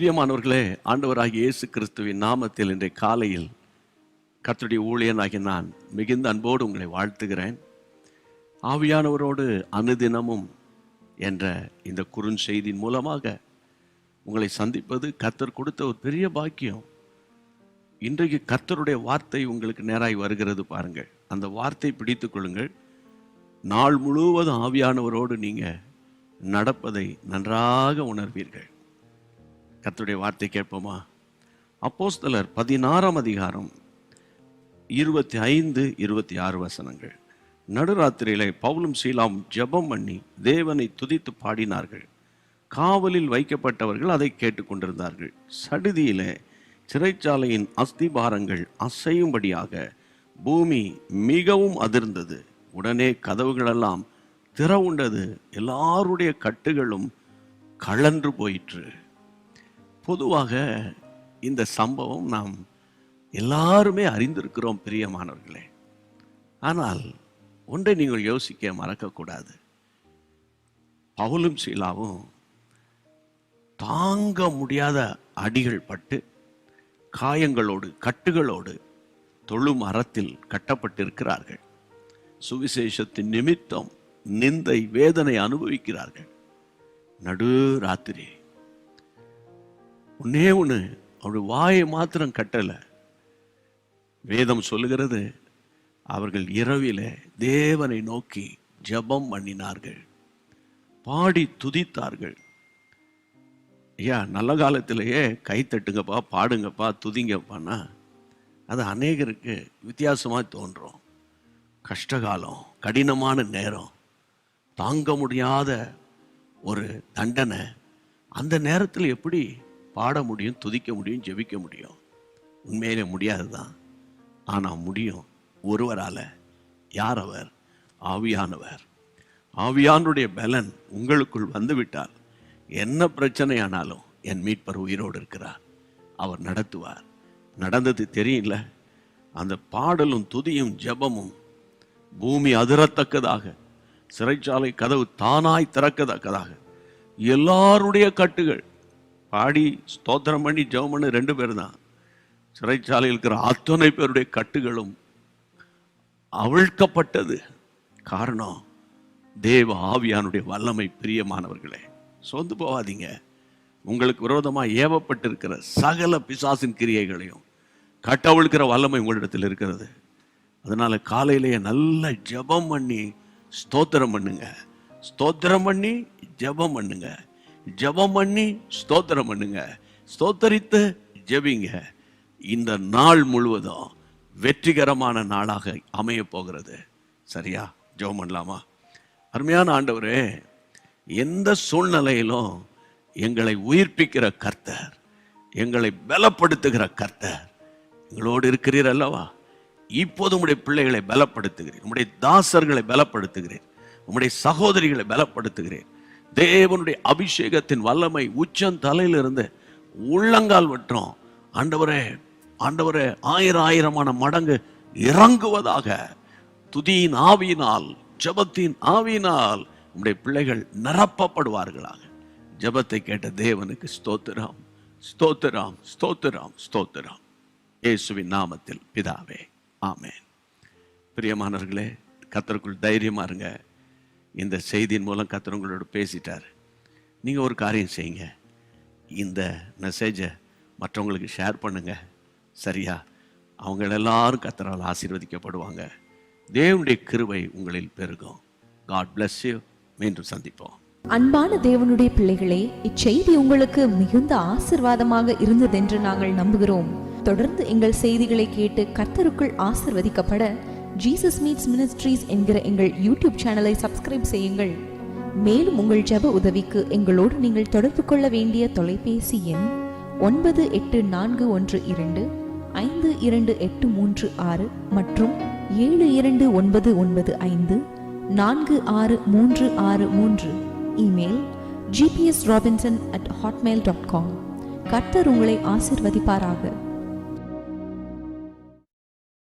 பிரியமானவர்களே, ஆண்டவராகிய இயேசு கிறிஸ்துவின் நாமத்தில் இன்றைய காலையில் கர்த்தருடைய ஊழியனாகிய நான் மிகுந்த அன்போடு உங்களை வாழ்த்துகிறேன். ஆவியானவரோடு அனுதினமும் என்ற இந்த குறுஞ்செய்தியின் மூலமாக உங்களை சந்திப்பது கர்த்தர் கொடுத்த ஒரு பெரிய பாக்கியம். இன்றைக்கு கர்த்தருடைய வார்த்தை உங்களுக்கு நேராய் வருகிறது பாருங்கள். அந்த வார்த்தை பிடித்து கொள்ளுங்கள். நாள் முழுவதும் ஆவியானவரோடு நீங்கள் நடப்பதை நன்றாக உணர்வீர்கள். கர்த்தருடைய வார்த்தை கேட்போமா? அப்போஸ்தலர் 16ஆம் அதிகாரம் 25, 26 வசனங்கள். நடுராத்திரியிலே பவுலும் சீலாவும் ஜெபம் பண்ணி தேவனை துதித்து பாடினார்கள். காவலில் வைக்கப்பட்டவர்கள் அதை கேட்டுக்கொண்டிருந்தார்கள். சடுதியிலே சிறைச்சாலையின் அஸ்திபாரங்கள் அசையும்படியாக பூமி மிகவும் அதிர்ந்தது. உடனே கதவுகளெல்லாம் திறவுண்டது. எல்லாருடைய கட்டுகளும் கழன்று போயிற்று. பொதுவாக இந்த சம்பவம் நாம் எல்லாருமே அறிந்திருக்கிறோம் பிரியமானவர்களே. ஆனால் ஒன்றை நீங்கள் யோசிக்க மறக்கக்கூடாது. பவுலும் சீலாவும் தாங்க முடியாத அடிகள் பட்டு காயங்களோடு கட்டுகளோடு தொழும் அறத்தில் கட்டப்பட்டிருக்கிறார்கள். சுவிசேஷத்தின் நிமித்தம் நிந்தை வேதனை அனுபவிக்கிறார்கள். நடு ராத்திரி ஒன்னே ஒன்று, அவருடைய வாயை மாத்திரம் கட்டலை. வேதம் சொல்லுகிறது, அவர்கள் இரவிலே தேவனை நோக்கி ஜெபம் பண்ணினார்கள், பாடி துதித்தார்கள். ஐயா, நல்ல காலத்திலேயே கை தட்டுங்கப்பா, பாடுங்கப்பா, துதிங்கப்பான்னா அது அநேகருக்கு வித்தியாசமாக தோன்றும். கஷ்டகாலம், கடினமான நேரம், தாங்க முடியாத ஒரு தண்டனை, அந்த நேரத்தில் எப்படி பாட முடியும், துதிக்க முடியும், ஜெபிக்க முடியும்? உண்மையிலே முடியாது தான். ஆனால் முடியும் ஒருவரால். யார் அவர்? ஆவியானவர். ஆவியானுடைய பலன் உங்களுக்குள் வந்துவிட்டால் என்ன பிரச்சனையானாலும் என் மீட்பர் உயிரோடு இருக்கிறார், அவர் நடத்துவார். நடந்தது தெரியல. அந்த பாடலும் துதியும் ஜெபமும் பூமி அதிரத்தக்கதாக, சிறைச்சாலை கதவு தானாய் திறக்கத்தக்கதாக, எல்லாருடைய கட்டுகள் பாடி ஸ்தோத்திரம் பண்ணி ஜெபம் பண்ணி 2 பேர் தான். சிறைச்சாலையில் இருக்கிற அத்தனை பேருடைய கட்டுகளும் அவிழ்க்கப்பட்டது. காரணம் தேவ ஆவியானுடைய வல்லமை. பிரியமானவர்களே, சோர்ந்து போகாதீங்க. உங்களுக்கு விரோதமாக ஏவப்பட்டிருக்கிற சகல பிசாசின் கிரியைகளையும் கட்டவிழ்க்கிற வல்லமை உங்களிடத்தில் இருக்கிறது. அதனால காலையிலேயே நல்ல ஜெபம் பண்ணி ஸ்தோத்திரம் பண்ணுங்க. ஸ்தோத்திரம் பண்ணி ஜெபம் பண்ணுங்க. ஜெபம் பண்ணி ஸ்தோத்திரம் பண்ணுங்க. ஸ்தோத்தரித்து ஜெபிங்க. இந்த நாள் முழுவதும் வெற்றிகரமான நாளாக அமைய போகிறது. சரியா? ஜெபம் பண்ணலாமா? அருமையான ஆண்டவரே, எந்த சூழ்நிலையிலும் எங்களை உயிர்ப்பிக்கிற கர்த்தர், எங்களை பலப்படுத்துகிற கர்த்தர் எங்களோடு இருக்கிறீர் அல்லவா? இப்போது உம்முடைய பிள்ளைகளை பலப்படுத்துகிறேன், உம்முடைய தாசர்களை பலப்படுத்துகிறேன், உம்முடைய சகோதரிகளை பலப்படுத்துகிறேன். தேவனுடைய அபிஷேகத்தின் வல்லமை உச்சம் தலையிலிருந்து உள்ளங்கால் வட்டம் ஆண்டவரே, ஆண்டவரே, 1000 மடங்கு இறங்குவதாக. துதியின் ஆவியினால், ஜெபத்தின் ஆவியினால் உம்முடைய பிள்ளைகள் நிரப்பப்படுவார்களாக. ஜெபத்தை கேட்ட தேவனுக்கு ஸ்தோத்திரம், ஸ்தோத்திரம், ஸ்தோத்திரம், ஸ்தோத்திரம். இயேசுவின் நாமத்தில் பிதாவே, ஆமென். பிரியமானவர்களே, கர்த்தருக்குள் தைரியமா இருங்க. இந்த செய்தியின் மூலம் கர்த்தர் உங்களோட பேசிட்டார். நீங்கள் ஒரு காரியம் செய்யுங்க, இந்த மெசேஜை மற்றவங்களுக்கு ஷேர் பண்ணுங்க. சரியா? அவங்க எல்லாரும் கர்த்தரால் ஆசீர்வதிக்கப்படுவாங்க. தேவனுடைய கிருபை உங்களில் பெருகும். God bless you. மீண்டும் சந்திப்போம். அன்பான தேவனுடைய பிள்ளைகளே, இச்செய்தி உங்களுக்கு மிகுந்த ஆசீர்வாதமாக இருந்ததென்று நாங்கள் நம்புகிறோம். தொடர்ந்து எங்கள் செய்திகளை கேட்டு கர்த்தருக்குள் ஆசீர்வதிக்கப்பட ஜீசஸ் மீட்ஸ் மினிஸ்ட்ரீஸ் என்கிற எங்கள் யூடியூப் சேனலை சப்ஸ்கிரைப் செய்யுங்கள். மேலும் உங்கள் ஜெப உதவிக்கு எங்களோடு நீங்கள் தொடர்பு கொள்ள வேண்டிய தொலைபேசி எண் 9842252836 மற்றும் 7299546363. Email gpsrobinson@hotmail.com. கர்த்தர் உங்களை ஆசீர்வதிப்பாராக.